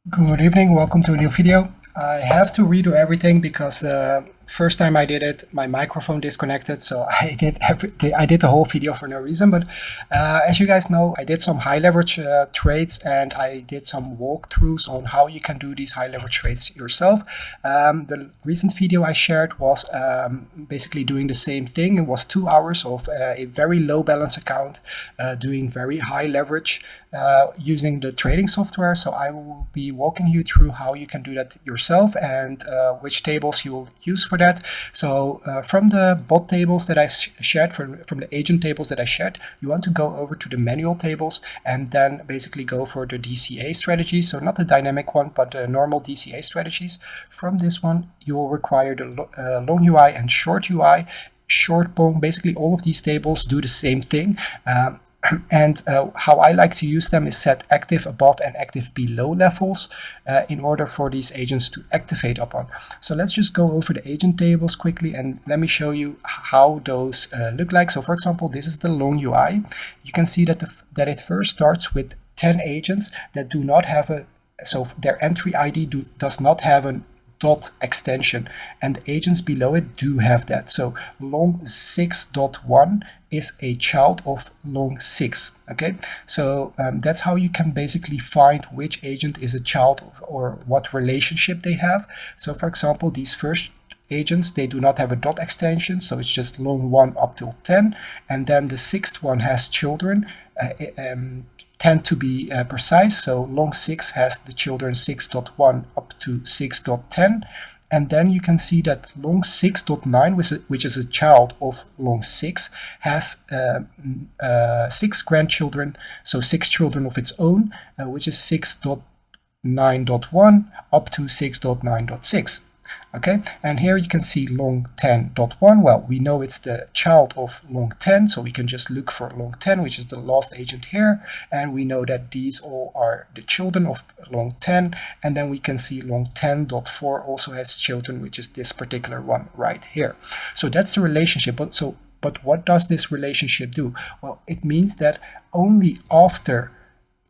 Good evening, welcome to a new video. I have to redo everything because first time I did it, my microphone disconnected, so I did the whole video for no reason. But as you guys know, I did some high leverage trades, and I did some walkthroughs on how you can do these high leverage trades yourself. The recent video I shared was basically doing the same thing. It was 2 hours of a very low balance account, doing very high leverage using the trading software. So I will be walking you through how you can do that yourself and which tables you will use for that. So from the bot tables that I've shared, from the agent tables that I shared, you want to go over to the manual tables and then basically go for the DCA strategies. So not the dynamic one, but the normal DCA strategies. From this one, you will require the long UI and short UI. Short Pong, basically all of these tables do the same thing. And how I like to use them is set active above and active below levels in order for these agents to activate upon. So let's just go over the agent tables quickly and let me show you how those look like. So for example, this is the long UI. You can see that, that it first starts with 10 agents that do not have a, so their entry ID does not have an dot extension, and the agents below it do have that. So long 6.1 is a child of long 6. Okay, so that's how you can basically find which agent is a child or what relationship they have. So for example, these first agents, they do not have a dot extension, so it's just long 1 up till 10, and then the sixth one has children. 10 to be precise, so long 6 has the children 6.1 up to 6.10, and then you can see that long 6.9, which is a child of long 6, has 6 grandchildren, so 6 children of its own, which is 6.9.1 up to 6.9.6. Okay, and here you can see long 10.1. Well, we know it's the child of long 10, so we can just look for long 10, which is the last agent here, and we know that these all are the children of long 10, and then we can see long 10.4 also has children, which is this particular one right here. So that's the relationship. But what does this relationship do? Well, it means that only after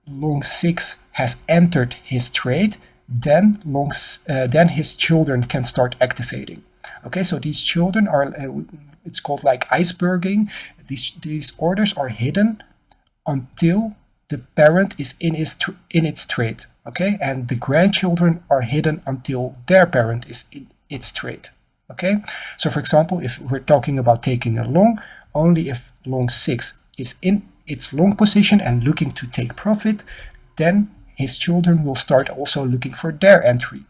long 6 has entered his trade, then his children can start activating. Okay, so these children are, it's called like iceberging. These orders are hidden until the parent is in its trade. Okay, and the grandchildren are hidden until their parent is in its trade. Okay, so for example, if we're talking about taking a long, only if long 6 is in its long position and looking to take profit, then his children will start also looking for their entry.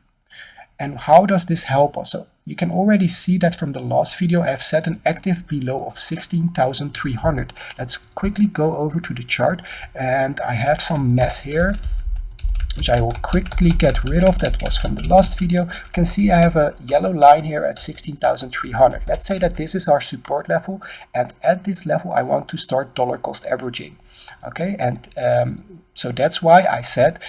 And how does this help us? So you can already see that from the last video, I have set an active below of 16,300. Let's quickly go over to the chart, and I have some mess here, which I will quickly get rid of. That was from the last video. You can see I have a yellow line here at 16,300. Let's say that this is our support level, and at this level I want to start dollar cost averaging. Okay, and so that's why I said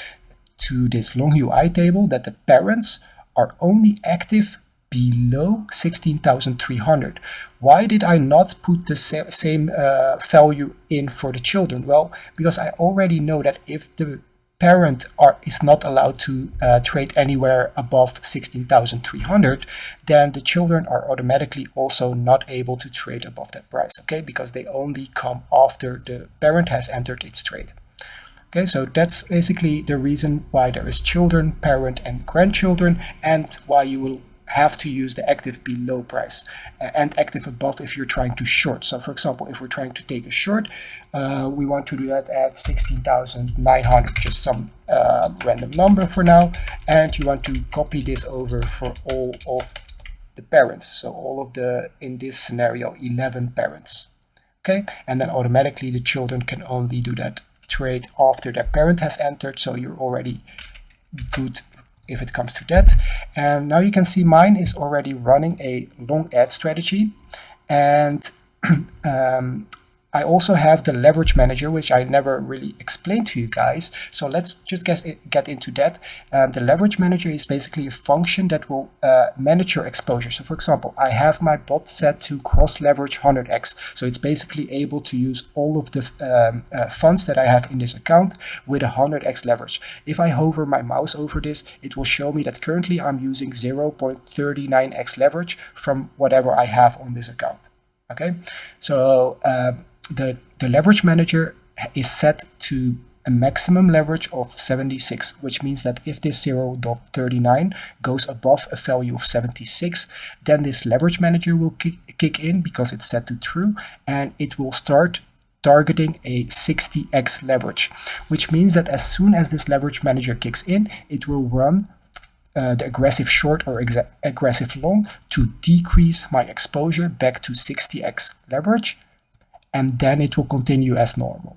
to this long UI table that the parents are only active below 16,300. Why did I not put the same value in for the children? Well, because I already know that if the parent is not allowed to trade anywhere above 16,300, then the children are automatically also not able to trade above that price, okay, because they only come after the parent has entered its trade. Okay, so that's basically the reason why there is children, parent, and grandchildren, and why you will have to use the active below price and active above if you're trying to short. So for example, if we're trying to take a short, we want to do that at 16,900, just some random number for now, and you want to copy this over for all of the parents, so all of the, in this scenario, 11 parents. Okay, and then automatically the children can only do that trade after their parent has entered, so you're already good if it comes to that. And now you can see mine is already running a long ad strategy, and I also have the leverage manager, which I never really explained to you guys. So let's just get into that. The leverage manager is basically a function that will manage your exposure. So for example, I have my bot set to cross leverage 100x. So it's basically able to use all of the funds that I have in this account with 100x leverage. If I hover my mouse over this, it will show me that currently I'm using 0.39x leverage from whatever I have on this account. Okay, so the leverage manager is set to a maximum leverage of 76, which means that if this 0.39 goes above a value of 76, then this leverage manager will kick in because it's set to true, and it will start targeting a 60x leverage, which means that as soon as this leverage manager kicks in, it will run the aggressive short or aggressive long to decrease my exposure back to 60x leverage, and then it will continue as normal.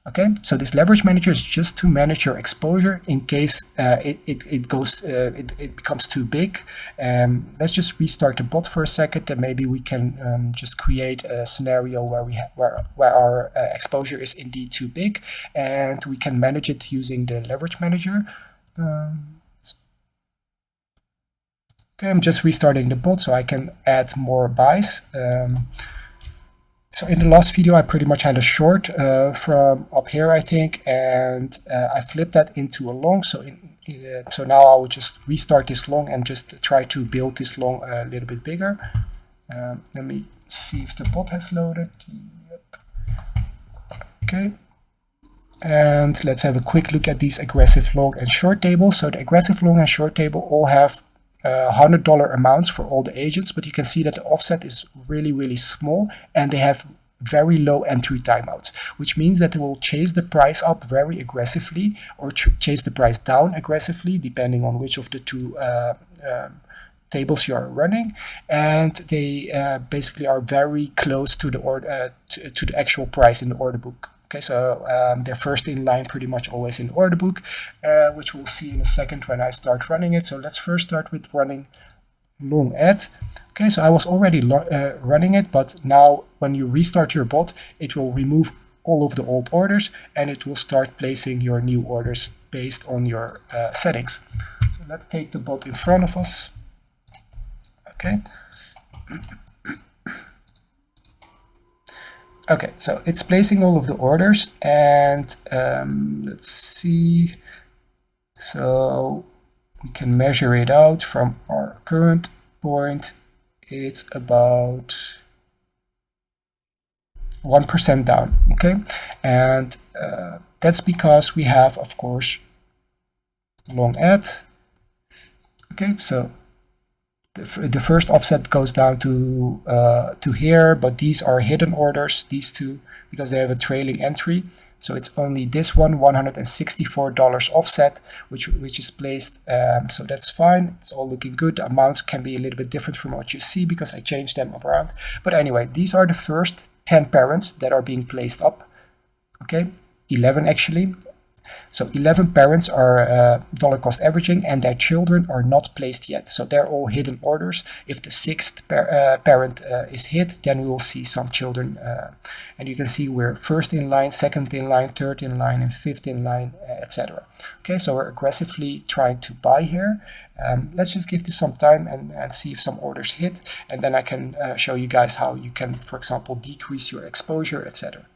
Okay, so this leverage manager is just to manage your exposure in case it becomes too big. Let's just restart the bot for a second, and maybe we can just create a scenario where our exposure is indeed too big, and we can manage it using the leverage manager. Okay, I'm just restarting the bot so I can add more buys. So in the last video, I pretty much had a short from up here, I think, and I flipped that into a long. So now I will just restart this long and just try to build this long a little bit bigger. Let me see if the bot has loaded. Yep. Okay. And let's have a quick look at these aggressive long and short tables. So the aggressive long and short table all have $100 amounts for all the agents, but you can see that the offset is really, really small, and they have very low entry timeouts, which means that they will chase the price up very aggressively or chase the price down aggressively, depending on which of the two tables you are running, and they basically are very close to the to the actual price in the order book. Okay, so they're first in line pretty much always in the order book, which we'll see in a second when I start running it. So let's first start with running long at. Okay, so I was already running it, but now when you restart your bot, it will remove all of the old orders and it will start placing your new orders based on your settings. So let's take the bot in front of us. Okay. Okay, so it's placing all of the orders, and let's see. So we can measure it out from our current point. It's about 1% down, okay? And that's because we have, of course, long at. Okay, so the first offset goes down to here, but these are hidden orders, these two, because they have a trailing entry. So it's only this one, $164 offset, which is placed. So that's fine. It's all looking good. The amounts can be a little bit different from what you see because I changed them around. But anyway, these are the first 10 parents that are being placed up. Okay, 11 actually. So 11 parents are dollar cost averaging, and their children are not placed yet. So they're all hidden orders. If the sixth parent is hit, then we will see some children. And you can see we're first in line, second in line, third in line, and fifth in line, etc. Okay, so we're aggressively trying to buy here. Let's just give this some time and see if some orders hit. And then I can show you guys how you can, for example, decrease your exposure, etc.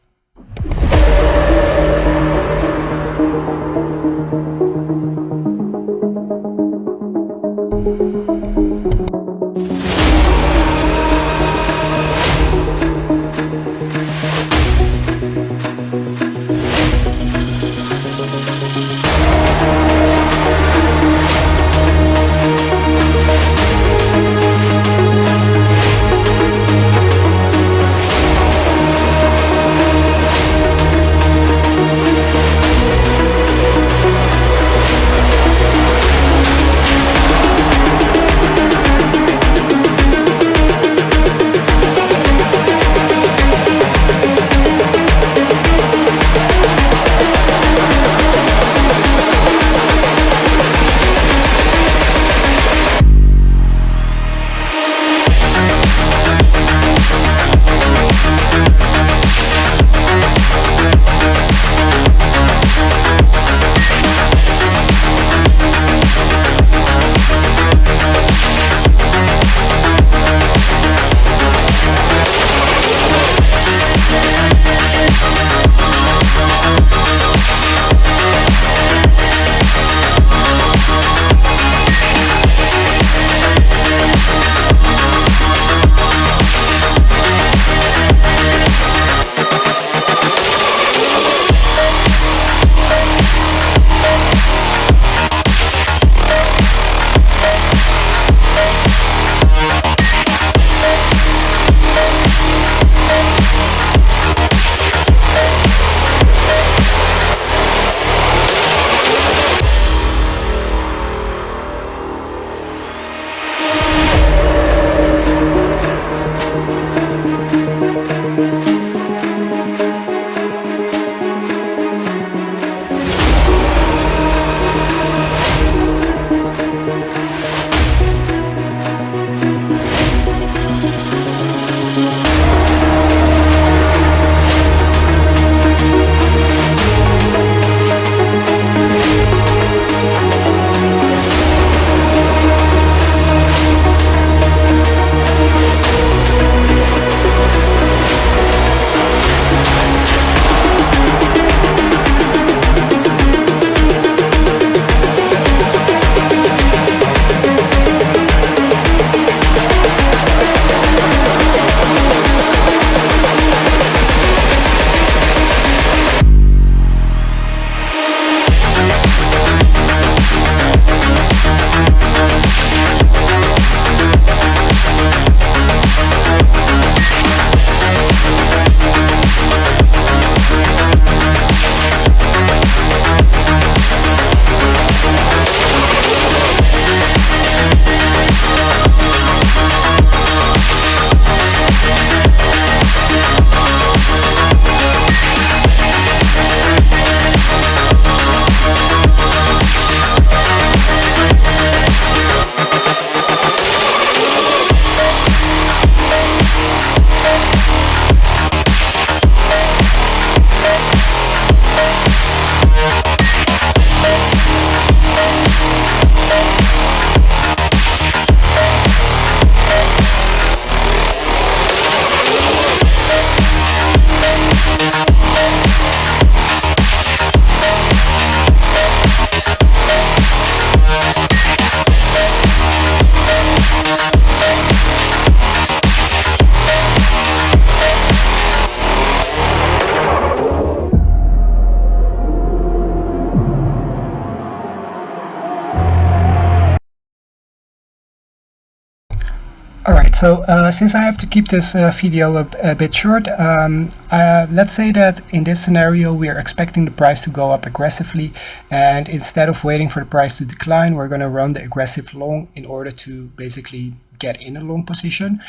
right, so since I have to keep this video a bit short, let's say that in this scenario we are expecting the price to go up aggressively, and instead of waiting for the price to decline, we're going to run the aggressive long in order to basically get in a long position.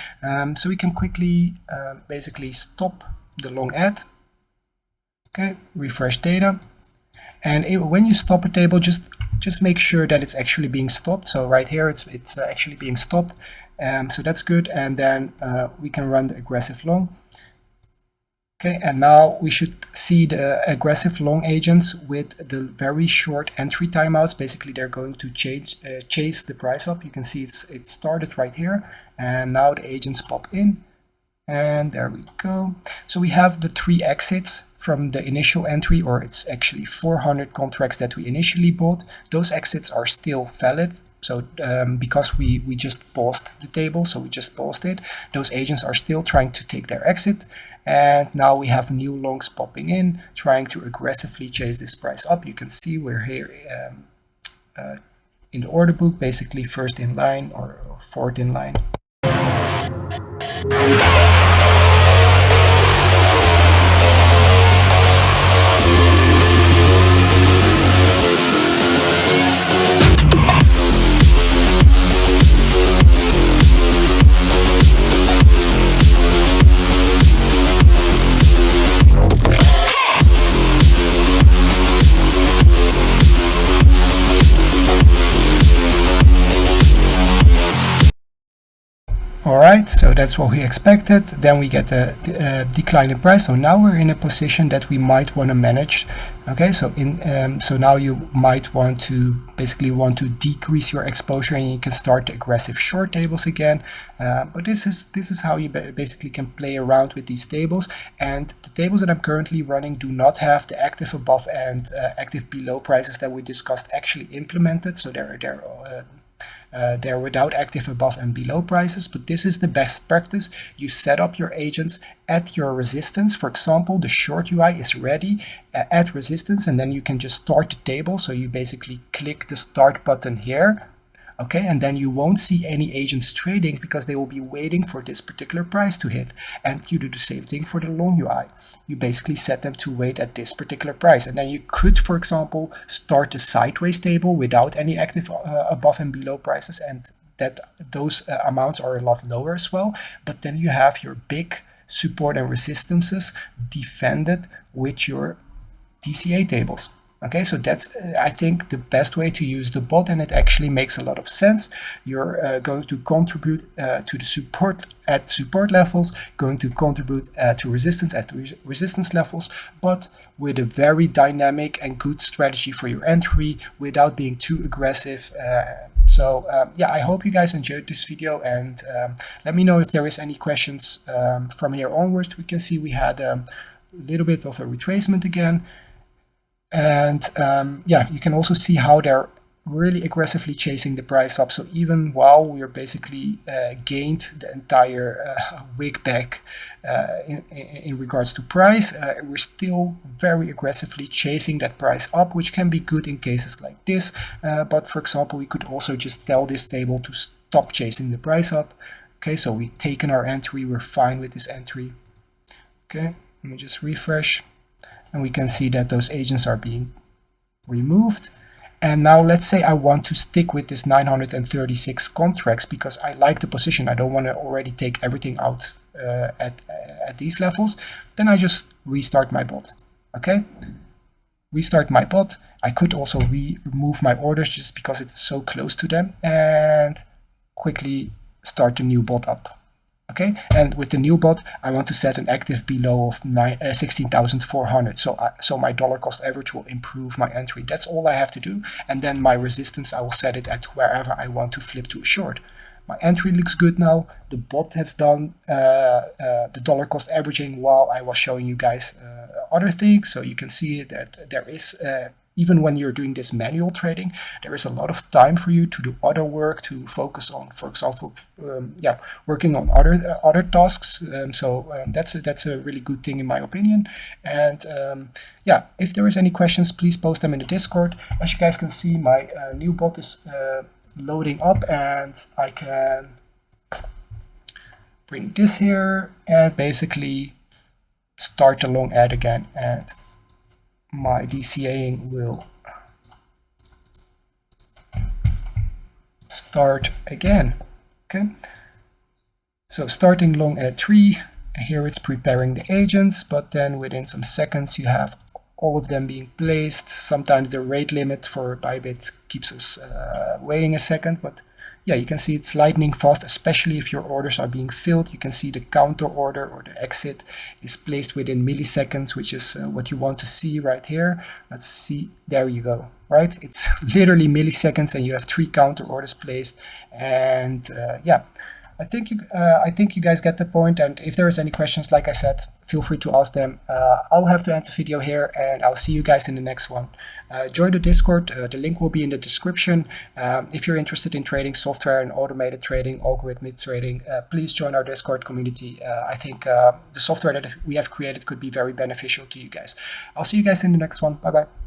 So we can quickly basically stop the long ad. Okay, refresh data, and when you stop a table, just make sure that it's actually being stopped. So right here it's actually being stopped, so that's good. And then we can run the aggressive long. Okay, and now we should see the aggressive long agents with the very short entry timeouts. Basically, they're going to chase the price up. You can see it started right here, and now the agents pop in, and there we go. So we have the 3 exits from the initial entry, or it's actually 400 contracts that we initially bought. Those exits are still valid. So because we just paused the table, so we just paused it, those agents are still trying to take their exit. And now we have new longs popping in, trying to aggressively chase this price up. You can see we're here in the order book, basically first in line or fourth in line. Alright, so that's what we expected. Then we get a decline in price. So now we're in a position that we might want to manage. Okay, so so now you might want to decrease your exposure, and you can start the aggressive short tables again. But this is how you basically can play around with these tables. And the tables that I'm currently running do not have the active above and active below prices that we discussed actually implemented. So they're without active above and below prices, but this is the best practice. You set up your agents at your resistance. For example, the short UI is ready at resistance, and then you can just start the table. So you basically click the start button here. Okay, and then you won't see any agents trading because they will be waiting for this particular price to hit. And you do the same thing for the long UI. You basically set them to wait at this particular price. And then you could, for example, start the sideways table without any active above and below prices, and those amounts are a lot lower as well. But then you have your big support and resistances defended with your DCA tables. Okay, so that's, I think, the best way to use the bot, and it actually makes a lot of sense. You're going to contribute to the support at support levels, going to contribute to resistance at resistance levels, but with a very dynamic and good strategy for your entry without being too aggressive. Yeah, I hope you guys enjoyed this video, and let me know if there is any questions from here onwards. We can see we had a little bit of a retracement again. And yeah, you can also see how they're really aggressively chasing the price up. So even while we're basically gained the entire wick back in regards to price, we're still very aggressively chasing that price up, which can be good in cases like this. But for example, we could also just tell this table to stop chasing the price up. Okay, so we've taken our entry, we're fine with this entry. Okay, let me just refresh. And we can see that those agents are being removed. And now let's say I want to stick with this 936 contracts because I like the position. I don't want to already take everything out at these levels. Then I just restart my bot. Okay, restart my bot. I could also remove my orders just because it's so close to them, and quickly start the new bot up. Okay, and with the new bot, I want to set an active below of 16,400. So my dollar cost average will improve my entry. That's all I have to do. And then my resistance, I will set it at wherever I want to flip to a short. My entry looks good now. The bot has done the dollar cost averaging while I was showing you guys other things. So you can see that there is even when you're doing this manual trading, there is a lot of time for you to do other work, to focus on, for example, working on other tasks. That's a really good thing in my opinion. And yeah, if there is any questions, please post them in the Discord. As you guys can see, my new bot is loading up, and I can bring this here and basically start the long ad again, and my DCAing will start again. Okay, so starting long ad 3, here it's preparing the agents, but then within some seconds you have all of them being placed. Sometimes the rate limit for Bybit keeps us waiting a second, but yeah, you can see it's lightning fast, especially if your orders are being filled. You can see the counter order or the exit is placed within milliseconds, which is what you want to see right here. Let's see, there you go, right? It's literally milliseconds and you have 3 counter orders placed. And yeah, I think you guys get the point, and if there's any questions, like I said, feel free to ask them. I'll have to end the video here, and I'll see you guys in the next one. Join the Discord, the link will be in the description. If you're interested in trading software and automated trading, algorithmic trading, please join our Discord community. I think the software that we have created could be very beneficial to you guys. I'll see you guys in the next one. Bye-bye.